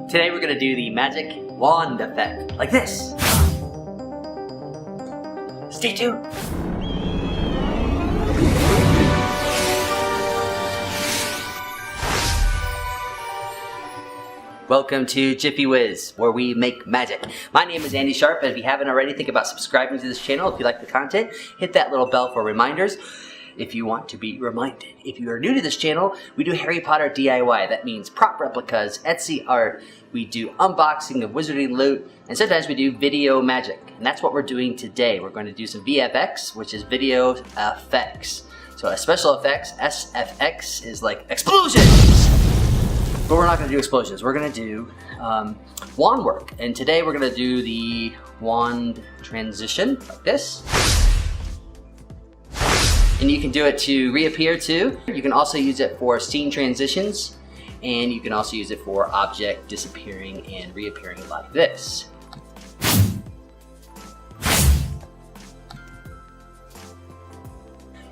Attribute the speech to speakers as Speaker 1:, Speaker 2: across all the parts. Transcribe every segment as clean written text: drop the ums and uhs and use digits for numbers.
Speaker 1: Today we're going to do the magic wand effect, like this. Stay tuned. Welcome to JiffyWiz, where we make magic. My name is Andy Sharp, and if you haven't already, think about subscribing to this channel. If you like the content, hit that little bell for reminders if you want to be reminded. If you are new to this channel, we do Harry Potter DIY. That means prop replicas, Etsy art, we do unboxing of wizarding loot, and sometimes we do video magic. And that's what we're doing today. We're going to do some VFX, which is video effects. So special effects, SFX, is like explosions! But we're not going to do explosions. We're going to do wand work. And today we're going to do the wand transition, like this. And you can do it to reappear too. You can also use it for scene transitions. And you can also use it for object disappearing and reappearing like this.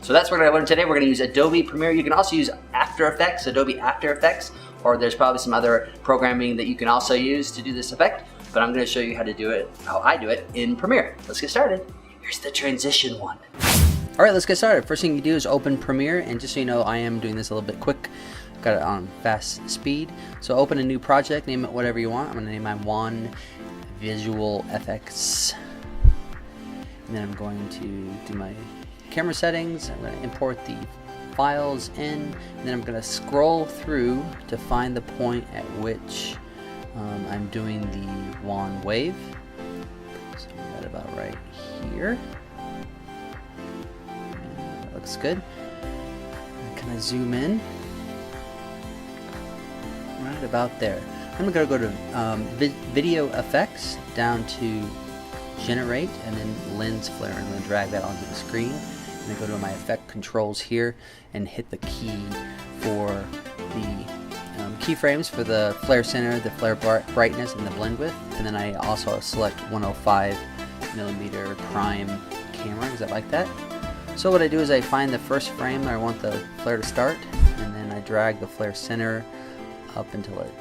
Speaker 1: So that's what we're going to learn today. We're going to use Adobe Premiere. You can also use After Effects, Adobe After Effects, or there's probably some other programming that you can also use to do this effect. But I'm going to show you how to do it, how I do it in Premiere. Let's get started. Here's the transition one. All right, let's get started. First thing you do is open Premiere, and just so you know, I am doing this a little bit quick. Got it on fast speed. So open a new project, name it whatever you want. I'm going to name my wand Visual FX. And then I'm going to do my camera settings. I'm going to import the files in, and then I'm going to scroll through to find the point at which I'm doing the wand wave. So I got it about right here. And that looks good. Can I zoom in? Right about there. I'm going to go to video effects, down to generate, and then lens flare. I'm going to drag that onto the screen. I'm going to go to my effect controls here and hit the key for the keyframes for the flare center, the flare brightness, and the blend width. And then I also select 105mm prime camera because I like that. So what I do is I find the first frame that I want the flare to start, and then I drag the flare center up until it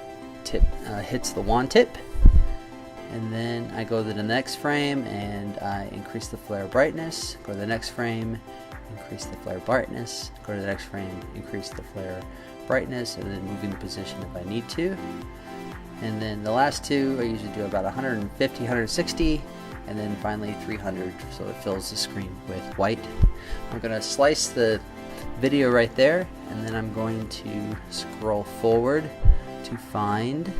Speaker 1: hits the wand tip. And then I go to the next frame and I increase the flare brightness, go to the next frame, increase the flare brightness, go to the next frame, increase the flare brightness, and then moving the position if I need to. And then the last two I usually do about 150, 160, and then finally 300, so it fills the screen with white. I'm going to slice the video right there, and then I'm going to scroll forward to find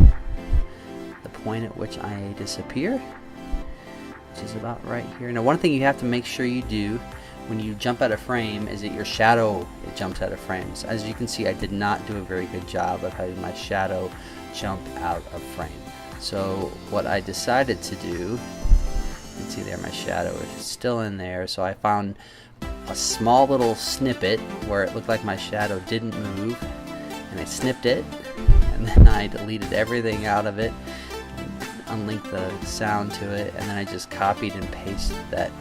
Speaker 1: the point at which I disappear, which is about right here. Now, one thing you have to make sure you do when you jump out of frame is that your shadow jumps out of frames. As you can see, I did not do a very good job of having my shadow jump out of frame. So what I decided to do, you can see there my shadow is still in there, so I found a small little snippet where it looked like my shadow didn't move, and I snipped it, and then I deleted everything out of it, unlinked the sound to it, and then I just copied and pasted that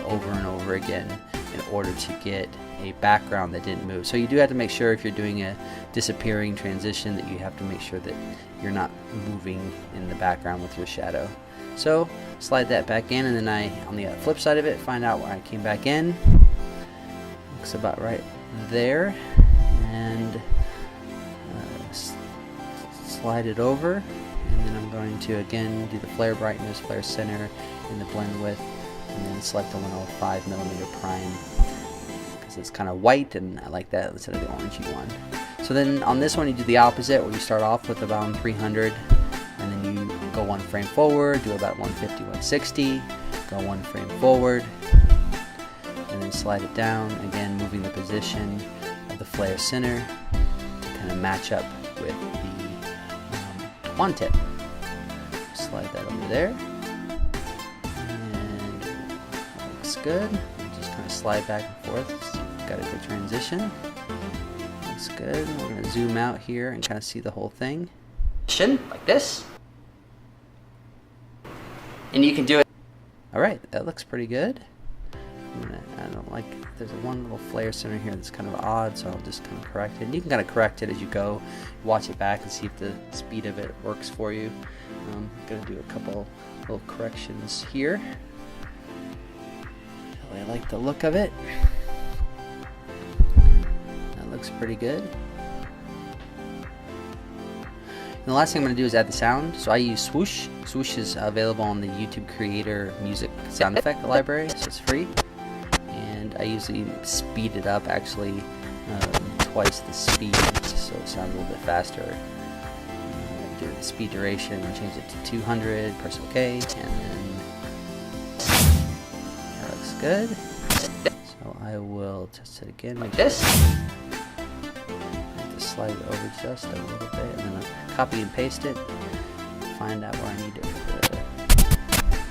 Speaker 1: over and over again in order to get a background that didn't move. So you do have to make sure if you're doing a disappearing transition that you have to make sure that you're not moving in the background with your shadow. So slide that back in, and then I, on the flip side of it, find out where I came back in. Looks about right there, and slide it over, and then I'm going to again do the flare brightness, flare center, and the blend width, and then select the 105mm prime because it's kind of white and I like that instead of the orangey one. So then on this one you do the opposite, where you start off with about 300, and then you go one frame forward, do about 150, 160, go one frame forward, and then slide it down, again moving the position of the flare center to kind of match up with the wand tip. Slide that over there, and that looks good. Just kind of slide back and forth. It's got a good transition. Looks good. We're going to zoom out here and kind of see the whole thing. Like this. And you can do it. Alright, that looks pretty good. I don't like, there's one little flare center here that's kind of odd, so I'll just kind of correct it. And you can kind of correct it as you go, watch it back and see if the speed of it works for you. I'm going to do a couple little corrections here. I like the look of it. That looks pretty good. And the last thing I'm going to do is add the sound. So I use Swoosh. Swoosh is available on the YouTube Creator Music Sound Effect library, so it's free. And I usually speed it up, actually twice the speed, so it sounds a little bit faster. Do the speed duration and change it to 200, press OK, and then that looks good. So I will test it again like this. Slide it over just a little bit, and then I'll copy and paste it. Find out where I need to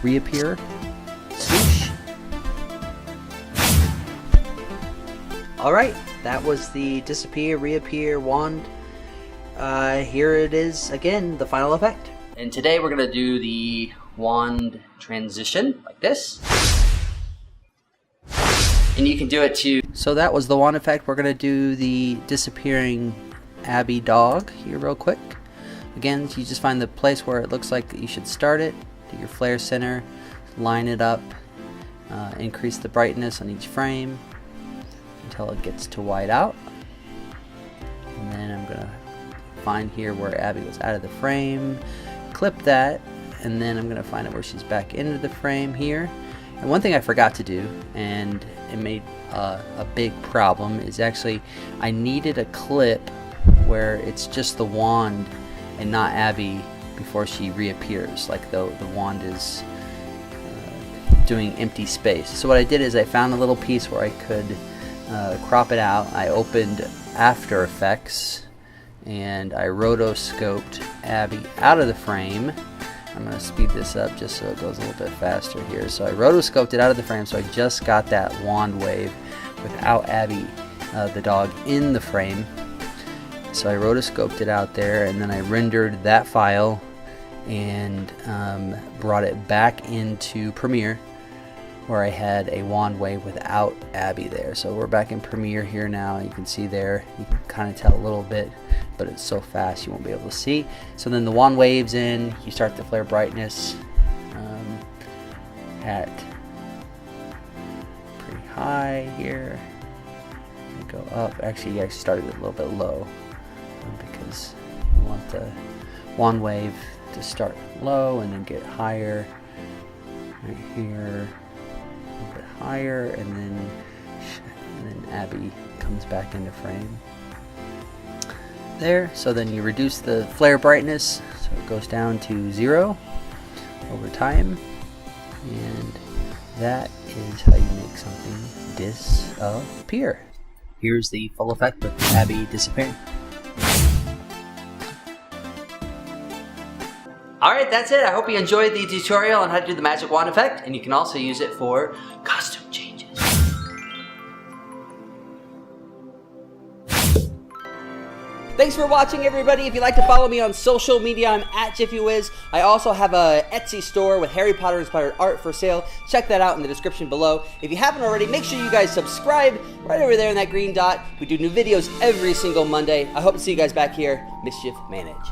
Speaker 1: reappear. Swoosh. Alright, that was the disappear, reappear wand. Here it is again, the final effect. And today we're going to do the wand transition like this. And you can do it too. So that was the wand effect. We're going to do the disappearing Abby dog here real quick. Again, you just find the place where it looks like you should start it. Do your flare center, line it up, increase the brightness on each frame until it gets to white out. And then I'm going to find here where Abby was out of the frame, clip that, and then I'm going to find out where she's back into the frame here. And one thing I forgot to do, and it made a big problem, is actually I needed a clip where it's just the wand and not Abby before she reappears, like the wand is doing empty space. So what I did is I found a little piece where I could crop it out. I opened After Effects and I rotoscoped Abby out of the frame. I'm going to speed this up just so it goes a little bit faster here. So I rotoscoped it out of the frame, so I just got that wand wave without Abby, the dog, in the frame. So I rotoscoped it out there, and then I rendered that file and brought it back into Premiere where I had a wand wave without Abby there. So we're back in Premiere here now. You can see there, you can kind of tell a little bit, but it's so fast you won't be able to see. So then the wand wave's in, you start the flare brightness at pretty high here. You go up, actually you actually started it a little bit low because you want the wand wave to start low and then get higher right here. A little bit higher, and then Abby comes back into frame there. So then you reduce the flare brightness so it goes down to 0 over time, and that is how you make something disappear. Here's the full effect with Abby disappearing. Alright, that's it. I hope you enjoyed the tutorial on how to do the magic wand effect, and you can also use it for costume changes. Thanks for watching, everybody. If you'd like to follow me on social media, I'm at JiffyWiz. I also have a Etsy store with Harry Potter inspired art for sale. Check that out in the description below. If you haven't already, make sure you guys subscribe right over there in that green dot. We do new videos every single Monday. I hope to see you guys back here. Mischief managed.